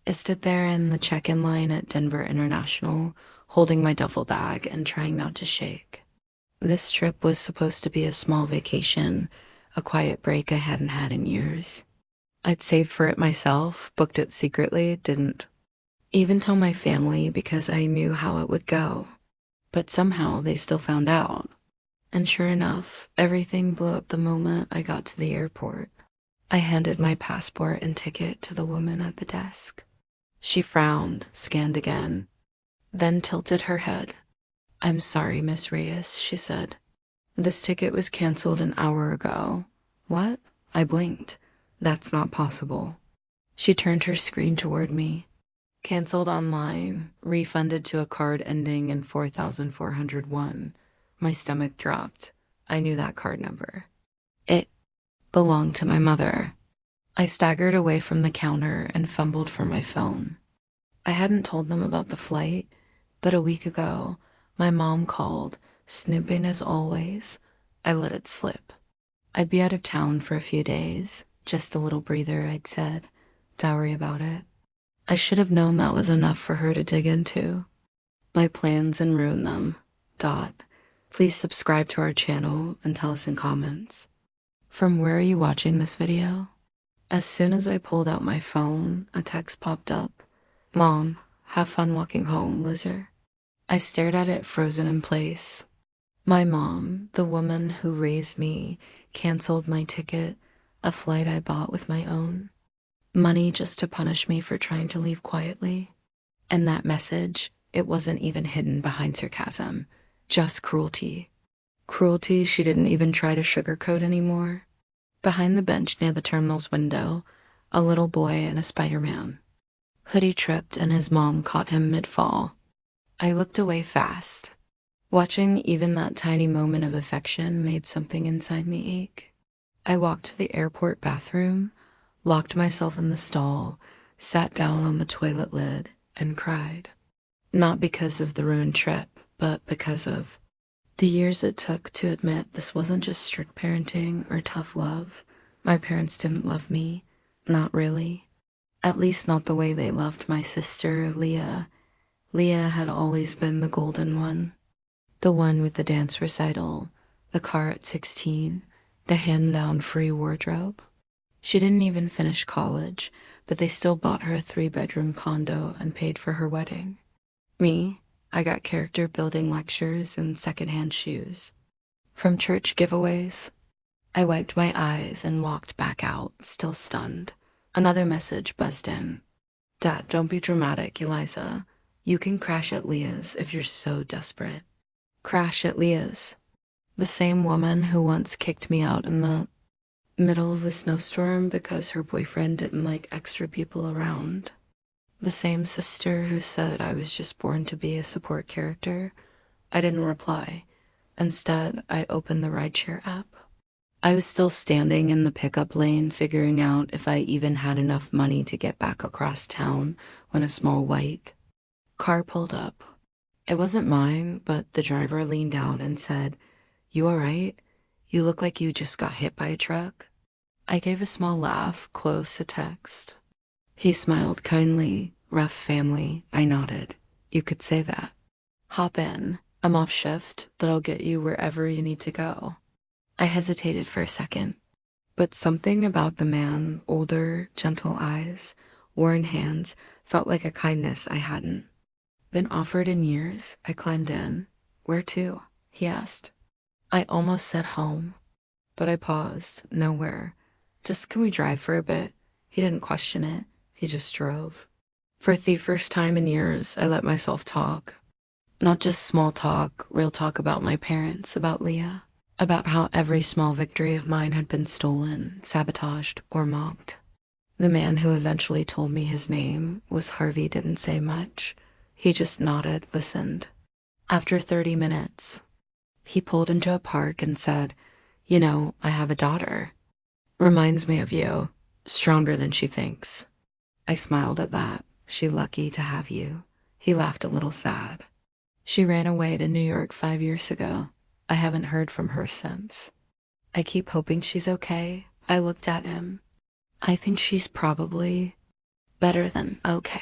I stood there in the check-in line at Denver International, holding my duffel bag and trying not to shake. This trip was supposed to be a small vacation, a quiet break I hadn't had in years. I'd saved for it myself, booked it secretly, didn't even tell my family because I knew how it would go. But somehow they still found out. And sure enough, everything blew up the moment I got to the airport. I handed my passport and ticket to the woman at the desk. She frowned, scanned again, then tilted her head. "I'm sorry, Miss Reyes," she said. "This ticket was canceled an hour ago." "What?" I blinked. "That's not possible." She turned her screen toward me. "Canceled online, refunded to a card ending in 4401. My stomach dropped. I knew that card number. It belonged to my mother. I staggered away from the counter and fumbled for my phone. I hadn't told them about the flight, but a week ago, my mom called, snipping as always. I let it slip. I'd be out of town for a few days, just a little breather, I'd said. Dowry about it. I should have known that was enough for her to dig into. My plans and ruin them. Please subscribe to our channel and tell us in comments. From where are you watching this video? As soon as I pulled out my phone, a text popped up. "Mom, have fun walking home, loser." I stared at it frozen in place. My mom, the woman who raised me, canceled my ticket, a flight I bought with my own money just to punish me for trying to leave quietly. And that message, it wasn't even hidden behind sarcasm, just cruelty. Cruelty she didn't even try to sugarcoat anymore. Behind the bench near the terminal's window, a little boy and a Spider-Man. Hoodie tripped and his mom caught him mid-fall. I looked away fast. Watching even that tiny moment of affection made something inside me ache. I walked to the airport bathroom, locked myself in the stall, sat down on the toilet lid, and cried. Not because of the ruined trip, but because of the years it took to admit this wasn't just strict parenting or tough love. My parents didn't love me. Not really. At least not the way they loved my sister, Leah. Leah had always been the golden one. The one with the dance recital, the car at 16, the hand-down free wardrobe. She didn't even finish college, but they still bought her a 3-bedroom condo and paid for her wedding. Me? I got character building lectures and secondhand shoes. From church giveaways. I wiped my eyes and walked back out, still stunned. Another message buzzed in. "Dad, don't be dramatic, Eliza. You can crash at Leah's if you're so desperate." Crash at Leah's. The same woman who once kicked me out in the middle of a snowstorm because her boyfriend didn't like extra people around. The same sister who said I was just born to be a support character. I didn't reply. Instead, I opened the rideshare app. I was still standing in the pickup lane, figuring out if I even had enough money to get back across town when a small white car pulled up. It wasn't mine, but the driver leaned out and said, "You all right? You look like you just got hit by a truck." I gave a small laugh, close to text. He smiled kindly. "Rough family." I nodded. "You could say that." "Hop in. I'm off shift, but I'll get you wherever you need to go." I hesitated for a second, but something about the man, older, gentle eyes, worn hands, felt like a kindness I hadn't been offered in years. I climbed in. "Where to?" he asked. I almost said home, but I paused. Nowhere. "Just can we drive for a bit?" He didn't question it. He just drove. For the first time in years, I let myself talk. Not just small talk, real talk about my parents, about Leah, about how every small victory of mine had been stolen, sabotaged, or mocked. The man who eventually told me his name was Harvey. Didn't say much. He just nodded, listened. After 30 minutes, he pulled into a park and said, "You know, I have a daughter. Reminds me of you. Stronger than she thinks." I smiled at that. "She lucky to have you." He laughed a little sad. "She ran away to New York 5 years ago. I haven't heard from her since. I keep hoping she's okay." I looked at him. "I think she's probably Better than okay.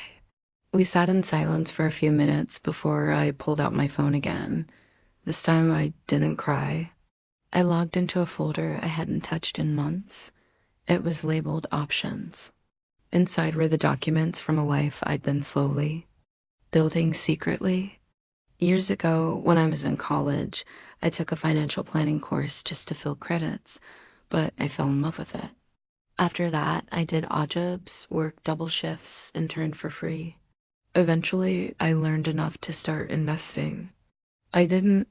We sat in silence for a few minutes before I pulled out my phone again. This time I didn't cry. I logged into a folder I hadn't touched in months. It was labeled Options. Inside were the documents from a life I'd been slowly building secretly. Years ago, when I was in college, I took a financial planning course just to fill credits, but I fell in love with it. After that, I did odd jobs, worked double shifts, interned for free. Eventually, I learned enough to start investing. I didn't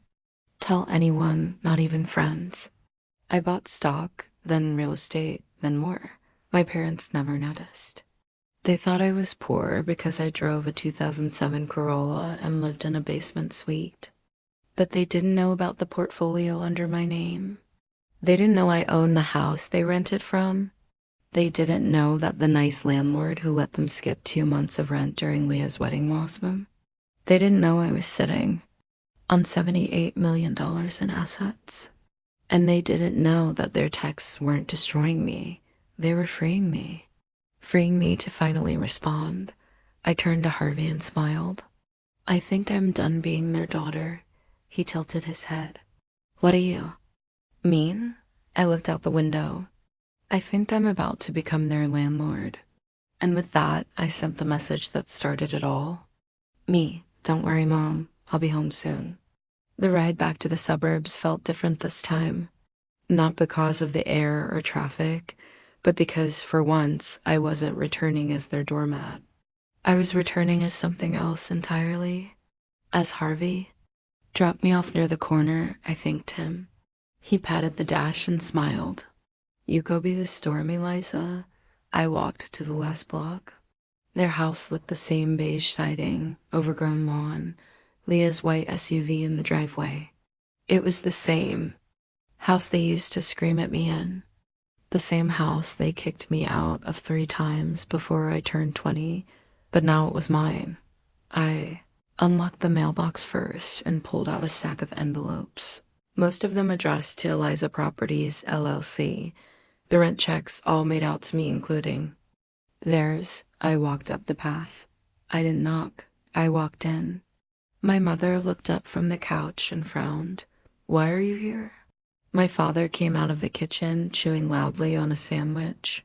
tell anyone, not even friends. I bought stock, then real estate, then more. My parents never noticed. They thought I was poor because I drove a 2007 Corolla and lived in a basement suite. But they didn't know about the portfolio under my name. They didn't know I owned the house they rented from. They didn't know that the nice landlord who let them skip 2 months of rent during Leah's wedding lost them. They didn't know I was sitting on $78 million in assets. And they didn't know that their texts weren't destroying me. They were freeing me. Freeing me to finally respond. I turned to Harvey and smiled. I think I'm done being their daughter. He tilted his head. What are you? Mean? I looked out the window. I think I'm about to become their landlord. And with that, I sent the message that started it all. Me, don't worry, Mom. I'll be home soon. The ride back to the suburbs felt different this time. Not because of the air or traffic, but because for once I wasn't returning as their doormat. I was returning as something else entirely. As Harvey dropped me off near the corner, I thanked him. He patted the dash and smiled. You go be the storm, Eliza. I walked to the last block. Their house looked the same beige siding, overgrown lawn, Leah's white SUV in the driveway. It was the same house they used to scream at me in. The same house they kicked me out of 3 times before I turned 20, but now it was mine. I unlocked the mailbox first and pulled out a stack of envelopes, most of them addressed to Eliza Properties, LLC. The rent checks all made out to me, including theirs. I walked up the path. I didn't knock. I walked in. My mother looked up from the couch and frowned. Why are you here? My father came out of the kitchen, chewing loudly on a sandwich.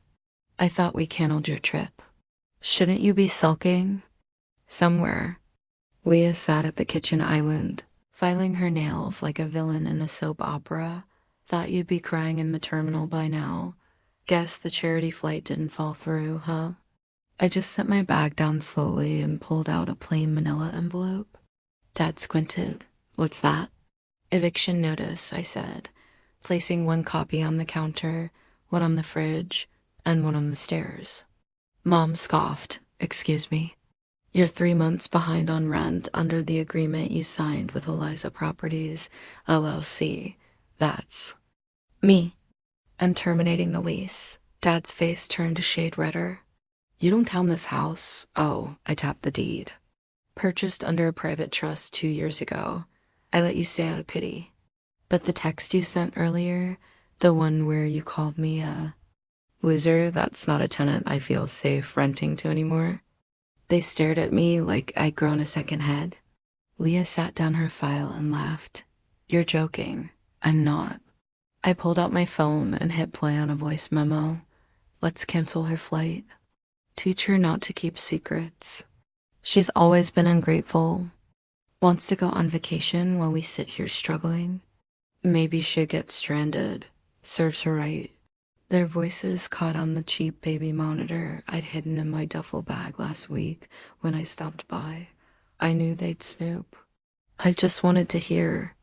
I thought we canceled your trip. Shouldn't you be sulking? Somewhere. Leah sat at the kitchen island, filing her nails like a villain in a soap opera. Thought you'd be crying in the terminal by now. Guess the charity flight didn't fall through, huh? I just set my bag down slowly and pulled out a plain manila envelope. Dad squinted. What's that? Eviction notice, I said, placing one copy on the counter, one on the fridge, and one on the stairs. Mom scoffed. Excuse me. You're 3 months behind on rent under the agreement you signed with Eliza Properties, LLC. That's me. And terminating the lease. Dad's face turned a shade redder. You don't own this house. Oh, I tapped the deed. Purchased under a private trust 2 years ago. I let you stay out of pity. But the text you sent earlier, the one where you called me a loser, that's not a tenant I feel safe renting to anymore. They stared at me like I'd grown a second head. Leah sat down her file and laughed. You're joking. I'm not. I pulled out my phone and hit play on a voice memo. Let's cancel her flight. Teach her not to keep secrets. She's always been ungrateful. Wants to go on vacation while we sit here struggling. Maybe she'll get stranded. Serves her right. Their voices caught on the cheap baby monitor I'd hidden in my duffel bag last week when I stopped by. I knew they'd snoop. I just wanted to hear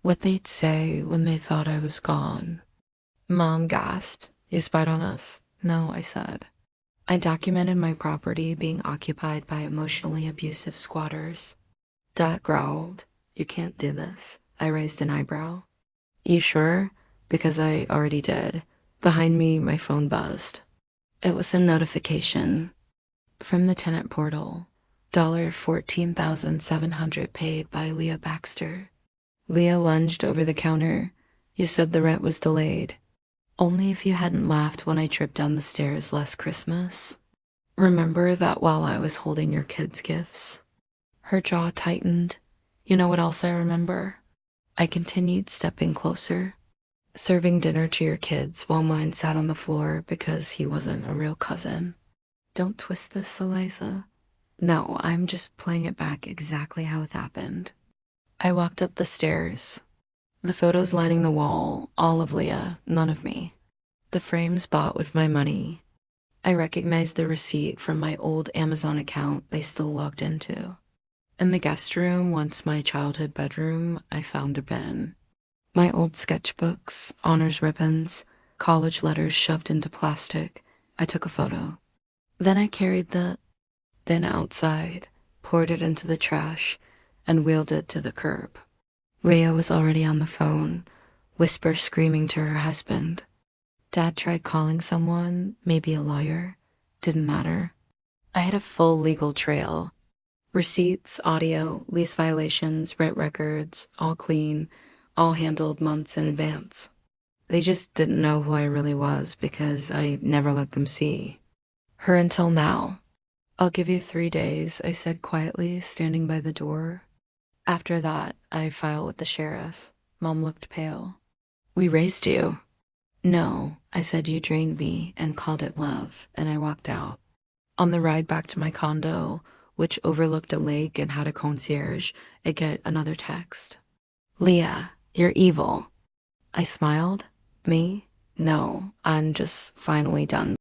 what they'd say when they thought I was gone. Mom gasped. You spied on us? No, I said. I documented my property being occupied by emotionally abusive squatters. Dad growled. You can't do this. I raised an eyebrow. You sure? Because I already did. Behind me, my phone buzzed. It was a notification from the tenant portal. $14,700 paid by Leah Baxter. Leah lunged over the counter. You said the rent was delayed. Only if you hadn't laughed when I tripped down the stairs last Christmas. Remember that while I was holding your kids' gifts? Her jaw tightened. You know what else I remember? I continued stepping closer, serving dinner to your kids while mine sat on the floor because he wasn't a real cousin. Don't twist this, Eliza. No, I'm just playing it back exactly how it happened. I walked up the stairs, the photos lining the wall, all of Leah, none of me. The frames bought with my money. I recognized the receipt from my old Amazon account they still logged into. In the guest room, once my childhood bedroom, I found a bin. My old sketchbooks, honors ribbons, college letters shoved into plastic. I took a photo. Then I carried the bin outside, poured it into the trash, and wheeled it to the curb. Leah was already on the phone, whisper screaming to her husband. Dad tried calling someone, maybe a lawyer. Didn't matter. I had a full legal trail. Receipts, audio, lease violations, rent records, all clean, all handled months in advance. They just didn't know who I really was because I never let them see her until now. I'll give you 3 days, I said quietly, standing by the door. After that, I file with the sheriff. Mom looked pale. We raised you. No, I said you drained me and called it love, and I walked out. On the ride back to my condo, which overlooked a lake and had a concierge, I get another text. Leah, you're evil. I smiled. Me? No, I'm just finally done